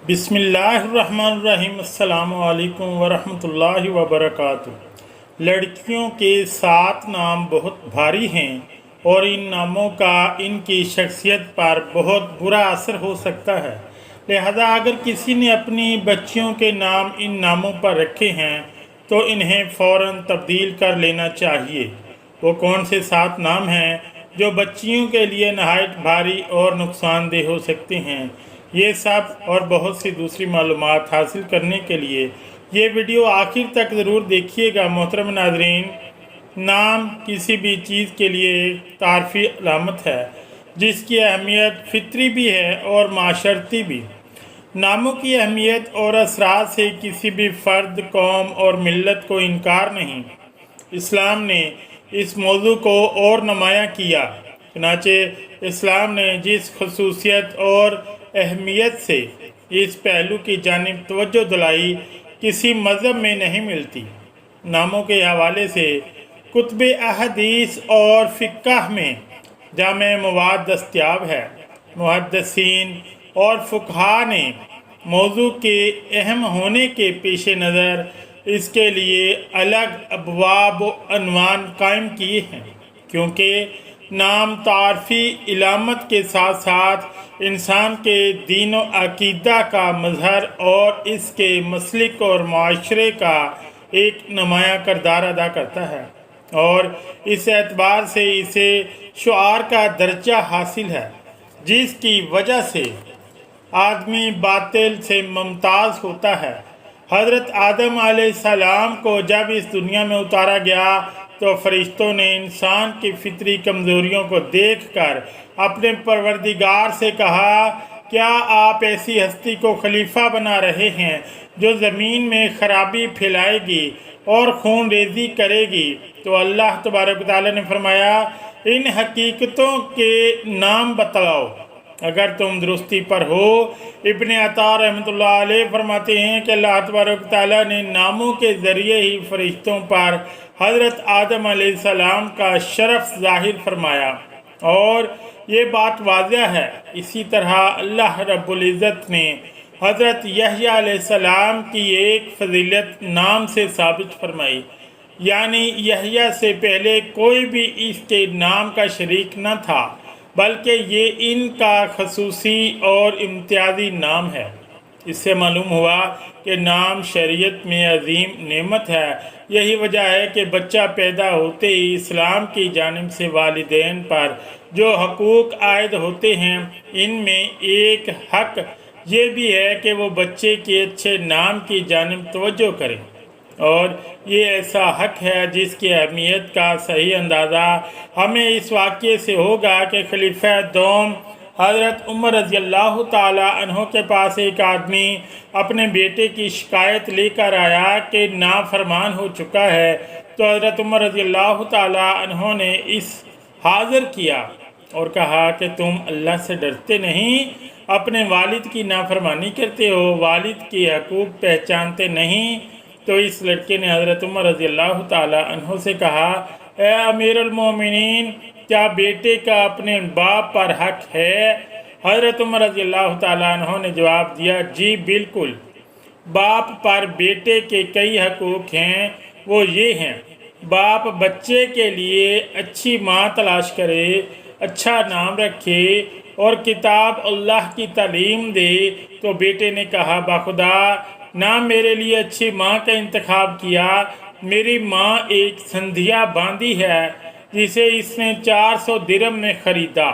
बिस्मिल्लाहिर्रहमानिर्रहीम। अस्सलामु अलैकुम वरहमतुल्लाहि वबरकातुह। लड़कियों के 7 नाम बहुत भारी हैं और इन नामों का इनकी शख्सियत पर बहुत बुरा असर हो सकता है। लिहाजा अगर किसी ने अपनी बच्चियों के नाम इन नामों पर रखे हैं तो इन्हें फ़ौरन तब्दील कर लेना चाहिए। वो कौन से 7 नाम हैं जो बच्चियों के लिए नहायत भारी और नुकसानदेह हो सकते हैं? ये सब और बहुत सी दूसरी मालूमात हासिल करने के लिए ये वीडियो आखिर तक ज़रूर देखिएगा। मोहतरम नाज़रीन, नाम किसी भी चीज़ के लिए एक तारफ़ी अलामत है जिसकी अहमियत फ़ितरी भी है और माशरती भी। नामों की अहमियत और असरात से किसी भी फ़र्द, कौम और मिल्लत को इनकार नहीं। इस्लाम ने इस मौजू को और नुमायाँ किया। चुनांचे इस्लाम ने जिस खसूसियत और अहमियत से इस पहलू की जानिब तवज्जो दिलाई किसी मज़हब में नहीं मिलती। नामों के हवाले से कुतुब अहदीस और फ़िक़्ह में जामे मवाद दस्तयाब है। मुहद्दिसीन और फ़ुक़हा ने मौजू के अहम होने के पेश नज़र इसके लिए अलग अबवाब व अनवान कायम किए हैं, क्योंकि नाम तारफ़ी इलामत के साथ साथ इंसान के दीन व अक़ीदा का मज़हर और इसके मसलिक और माशरे का एक नुमायाँ किरदार अदा करता है, और इस एतबार से इसे शुआर का दर्जा हासिल है, जिसकी वजह से आदमी बातिल से मुमताज़ होता है। हज़रत आदम अलैहिस्सलाम को जब इस दुनिया में उतारा गया तो फरिश्तों ने इंसान की फितरी कमज़ोरियों को देखकर अपने परवरदिगार से कहा, क्या आप ऐसी हस्ती को खलीफा बना रहे हैं जो ज़मीन में खराबी फैलाएगी और खून रेज़ी करेगी? तो अल्लाह तबारक व तआला ने फरमाया, इन हकीकतों के नाम बतलाओ अगर तुम दुरुस्ती पर हो। इब्न अता रहमतुल्लाह अलैह फरमाते हैं कि अल्लाह तबारक व तआला ने नामों के ज़रिए ही फरिश्तों पर हज़रत आदम अलैहिस्सलाम का शरफ ज़ाहिर फरमाया, और ये बात वाज़ह है। इसी तरह अल्लाह रब्बुल इज़्ज़त ने हज़रत यहया अलैहिस्सलाम की एक फजीलत नाम से साबित फरमाई, यानी यहया से पहले कोई भी इसके नाम का शरीक न था, बल्कि ये इनका खसूसी और इम्तियाजी नाम है। इससे मालूम हुआ कि नाम शरीयत में अजीम नेमत है। यही वजह है कि बच्चा पैदा होते ही इस्लाम की जानिब से वालिदैन पर जो हकूक़ आयद होते हैं, इनमें एक हक ये भी है कि वो बच्चे के अच्छे नाम की जानिब तवज्जो करें, और ये ऐसा हक है जिसकी अहमियत का सही अंदाज़ा हमें इस वाक़ये से होगा कि खलीफा दोम हज़रत उमर रज़ी अल्लाह ताला अन्हो के पास एक आदमी अपने बेटे की शिकायत लेकर आया कि नाफरमान हो चुका है। तो हज़रत उमर रज़ी अल्लाह ताला अन्हो ने इस हाज़िर किया और कहा कि तुम अल्लाह से डरते नहीं, अपने वालिद की नाफरमानी करते हो, वालिद के हकूक़ पहचानते नहीं। तो इस लड़के ने हज़रत उमर रज़ी अल्लाह ताला अन्हो से कहा, ए अमीरुल मोमिनीन, क्या बेटे का अपने बाप पर हक है? हज़रत उमर रज़ी अल्लाह ताला अन्हो ने जवाब दिया, जी बिल्कुल, बाप पर बेटे के कई हकूक़ हैं। वो ये हैं, बाप बच्चे के लिए अच्छी माँ तलाश करे, अच्छा नाम रखे और किताब अल्लाह की तालीम दे। तो बेटे ने कहा, बाखुदा ना मेरे लिए अच्छी माँ का इंतखाब किया, मेरी माँ एक संधिया बांदी है जिसे इसने 400 दिरहम में ख़रीदा।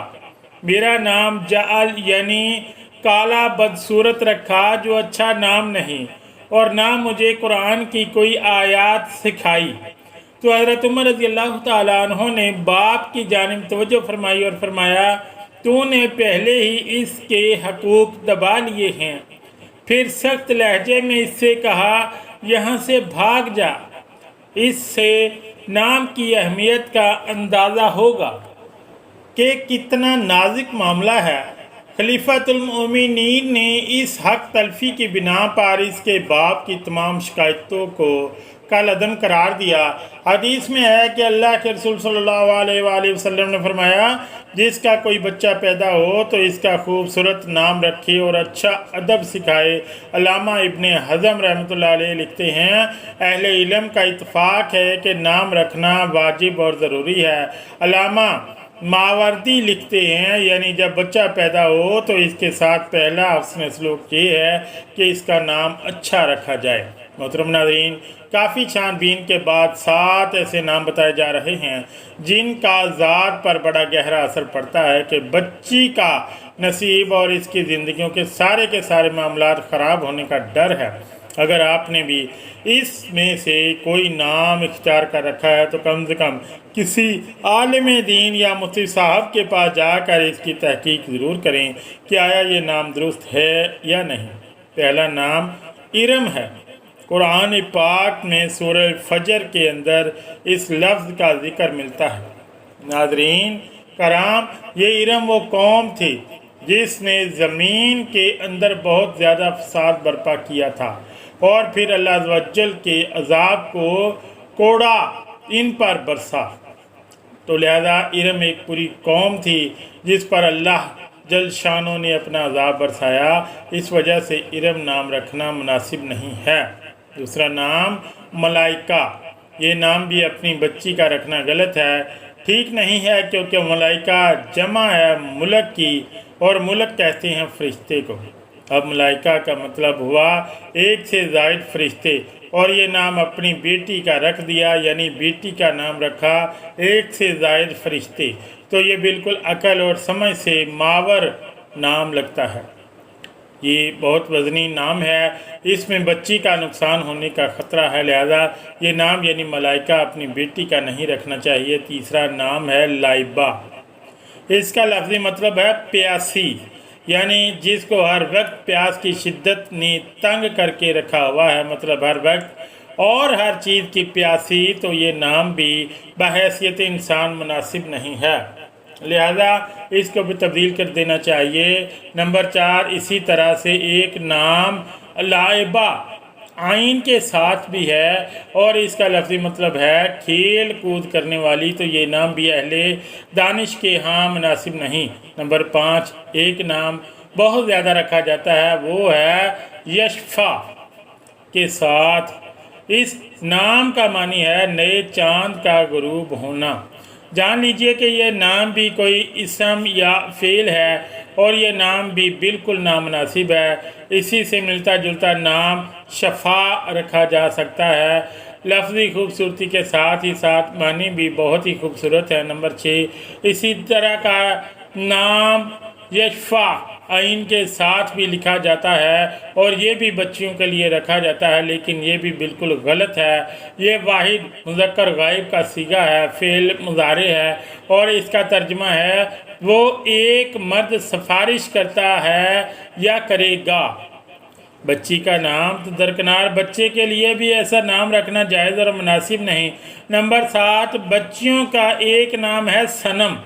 मेरा नाम जाल यानी काला बदसूरत रखा, जो अच्छा नाम नहीं, और ना मुझे कुरान की कोई आयत सिखाई। तो हज़रत उमर रज़ी अल्लाह ताला अन्हो ने बाप की जानिब तवज्जो फरमाई और फरमाया, तूने पहले ही इसके हकूक़ दबा लिए हैं। फिर सख्त लहजे में इससे कहा, यहाँ से भाग जा। इससे नाम की अहमियत का अंदाज़ा होगा कि कितना नाजुक मामला है। खलीफातुल मोमिनीन ने इस हक तलफी की बिना पर इसके बाप की तमाम शिकायतों को कल अदम करार दिया। हदीस में है कि अल्लाह के रसूल सल्लल्लाहु अलैहि वसल्लम ने फरमाया, जिसका कोई बच्चा पैदा हो तो इसका खूबसूरत नाम रखे और अच्छा अदब सिखाए। अल्लामा इब्ने हज़म रहमतुल्लाह अलैह लिखते हैं, अहले इल्म का इत्फाक है कि नाम रखना वाजिब और ज़रूरी है। अल्लामा मावर्दी लिखते हैं, यानी जब बच्चा पैदा हो तो इसके साथ पहला हस्न सलूक ये है कि इसका नाम अच्छा रखा जाए। मोहतरम नाज़रीन, काफ़ी छानबीन के बाद 7 ऐसे नाम बताए जा रहे हैं जिनका ज़ात पर बड़ा गहरा असर पड़ता है कि बच्ची का नसीब और इसकी ज़िंदगियों के सारे मामलात ख़राब होने का डर है। अगर आपने भी इसमें से कोई नाम इख्तियार कर रखा है तो कम से कम किसी आलिम दीन या मुफ्ती साहब के पास जाकर इसकी तहकीक ज़रूर करें कि आया ये नाम दुरुस्त है या नहीं। पहला नाम इरम है। कुरान पाक में सूरह फजर के अंदर इस लफ्ज़ का जिक्र मिलता है। नाज़रीन कराम, ये इरम वो कौम थी जिसने ज़मीन के अंदर बहुत ज़्यादा फसाद बर्पा किया था और फिर अल्लाह अज़्ज़ व जल के अज़ाब को कोड़ा इन पर बरसा। तो लिहाजा इरम एक पूरी कौम थी जिस पर अल्लाह जल शानों ने अपना अज़ाब बरसाया। इस वजह से इरम नाम रखना मुनासिब नहीं है। दूसरा नाम मलाइका। ये नाम भी अपनी बच्ची का रखना गलत है, ठीक नहीं है, क्योंकि मलाइका जमा है मुलक की, और मुलक कहते हैं फरिश्ते को। अब मलाइका का मतलब हुआ एक से ज़ायद फरिश्ते, और ये नाम अपनी बेटी का रख दिया, यानी बेटी का नाम रखा एक से ज़ायद फरिश्ते। तो ये बिल्कुल अकल और समझ से मावर नाम लगता है। ये बहुत वज़नी नाम है, इसमें बच्ची का नुकसान होने का ख़तरा है, लिहाजा ये नाम यानी मलाइका अपनी बेटी का नहीं रखना चाहिए। तीसरा नाम है लाइबा। इसका लफ्ज़ी मतलब है प्यासी, यानी जिसको हर वक्त प्यास की शिद्दत ने तंग करके रखा हुआ है, मतलब हर वक्त और हर चीज़ की प्यासी। तो ये नाम भी बहैसियत इंसान मुनासिब नहीं है, लिहाजा इसको भी तब्दील कर देना चाहिए। नंबर 4, इसी तरह से एक नाम लाइबा आइन के साथ भी है और इसका लफ्ज़ी मतलब है खेल कूद करने वाली। तो ये नाम भी अहले दानिश के यहाँ मुनासिब नहीं। नंबर 5, एक नाम बहुत ज़्यादा रखा जाता है, वो है यशफा के साथ। इस नाम का मानी है नए चांद का गुरूब होना। जान लीजिए कि यह नाम भी कोई इसम या फ़ेल है और ये नाम भी बिल्कुल नामुनासिब है। इसी से मिलता जुलता नाम शफ़ा रखा जा सकता है। लफ्ज़ी खूबसूरती के साथ ही साथ मानी भी बहुत ही खूबसूरत है। नंबर 6, इसी तरह का नाम यशफा आइन के साथ भी लिखा जाता है और ये भी बच्चियों के लिए रखा जाता है, लेकिन ये भी बिल्कुल गलत है। ये वाहिद मुज़क्कर गायब का सीगा है, फ़ेल मुज़ारे है और इसका तर्जुमा है वो एक मर्द सिफारिश करता है या करेगा। बच्ची का नाम तो दरकिनार, बच्चे के लिए भी ऐसा नाम रखना जायज़ और मुनासिब नहीं। नंबर 7, बच्चियों का एक नाम है सनम।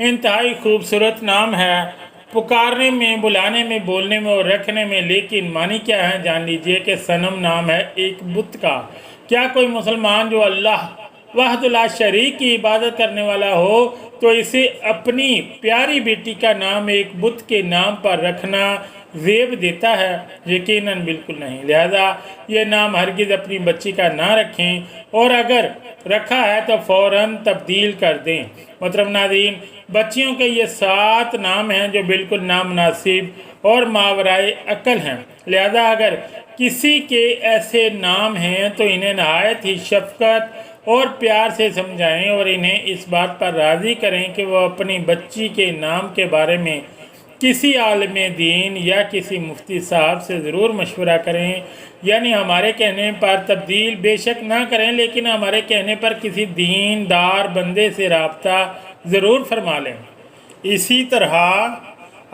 इंतहाई खूबसूरत नाम है, पुकारने में, बुलाने में, बोलने में और रखने में, लेकिन मानी क्या है जान लीजिए कि सनम नाम है एक बुत का। क्या कोई मुसलमान जो अल्लाह वहदुल्ला शरीक की इबादत करने वाला हो तो इसे अपनी प्यारी बेटी का नाम एक बुत के नाम पर रखना ज़ेब देता है? यकीनन बिल्कुल नहीं। लिहाजा ये नाम हरगिज़ अपनी बच्ची का ना रखें और अगर रखा है तो फ़ौरन तब्दील कर दें। मतलब नाज़रीन, बच्चियों के ये 7 नाम हैं जो बिल्कुल नामुनासिब और मावराए अकल हैं। लिहाजा अगर किसी के ऐसे नाम हैं तो इन्हें नहायत ही शफ़क़त और प्यार से समझाएं और इन्हें इस बात पर राज़ी करें कि वह अपनी बच्ची के नाम के बारे में किसी आलिम दीन या किसी मुफ्ती साहब से ज़रूर मशवरा करें। यानी हमारे कहने पर तब्दील बेशक ना करें, लेकिन हमारे कहने पर किसी दीनदार बंदे से रब्ता ज़रूर फरमा लें। इसी तरह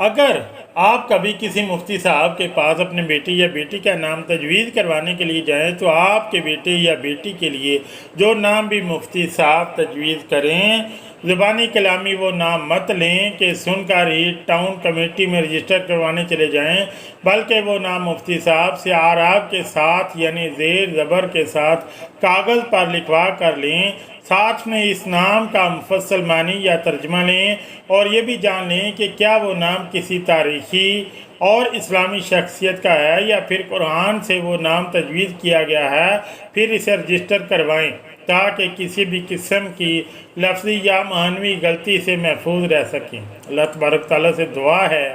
अगर आप कभी किसी मुफ्ती साहब के पास अपने बेटी या बेटी का नाम तजवीज़ करवाने के लिए जाएं तो आपके बेटे या बेटी के लिए जो नाम भी मुफ्ती साहब तजवीज़ करें, ज़ुबानी कलामी वो नाम मत लें कि सुनकर ही टाउन कमेटी में रजिस्टर करवाने चले जाएं, बल्कि वो नाम मुफ्ती साहब से आराब के साथ यानी ज़ेर ज़बर के साथ कागज़ पर लिखवा कर लें। साथ में इस नाम का मुफस्सल मानी या तर्जमा लें اور یہ بھی جان لیں کہ کیا وہ نام کسی تاریخی اور اسلامی شخصیت کا ہے یا پھر قرآن سے وہ نام تجویز کیا گیا ہے، پھر اسے رجسٹر کروائیں تاکہ کسی بھی قسم کی لفظی یا معنوی غلطی سے محفوظ رہ سکیں۔ اللہ تبارک تعالیٰ سے دعا ہے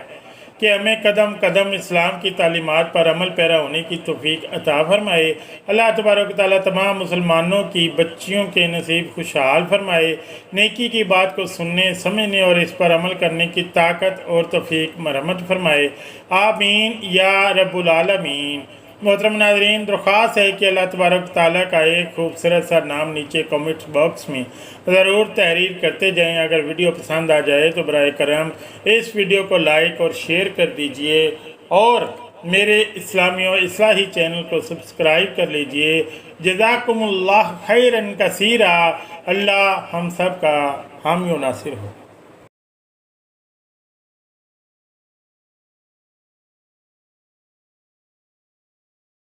کہ ہمیں قدم قدم اسلام کی تعلیمات پر عمل پیرا ہونے کی توفیق عطا فرمائے۔ اللہ تبارک تعالیٰ تمام مسلمانوں کی بچیوں کے نصیب خوشحال فرمائے، نیکی کی بات کو سننے، سمجھنے اور اس پر عمل کرنے کی طاقت اور توفیق مرحمت فرمائے، آمین یا رب العالمین۔ محترم ناظرین، درخواست ہے کہ اللہ تبارک تعالیٰ کا ایک خوبصورت سا نام نیچے کامنٹ باکس میں ضرور تحریر کرتے جائیں۔ اگر ویڈیو پسند آ جائے تو براہ کرم اس ویڈیو کو لائک اور شیئر کر دیجئے اور میرے اسلامی و اصلاحی چینل کو سبسکرائب کر لیجئے۔ جزاکم اللہ خیرا کثیرا۔ اللہ ہم سب کا حامی و ناصر ہو۔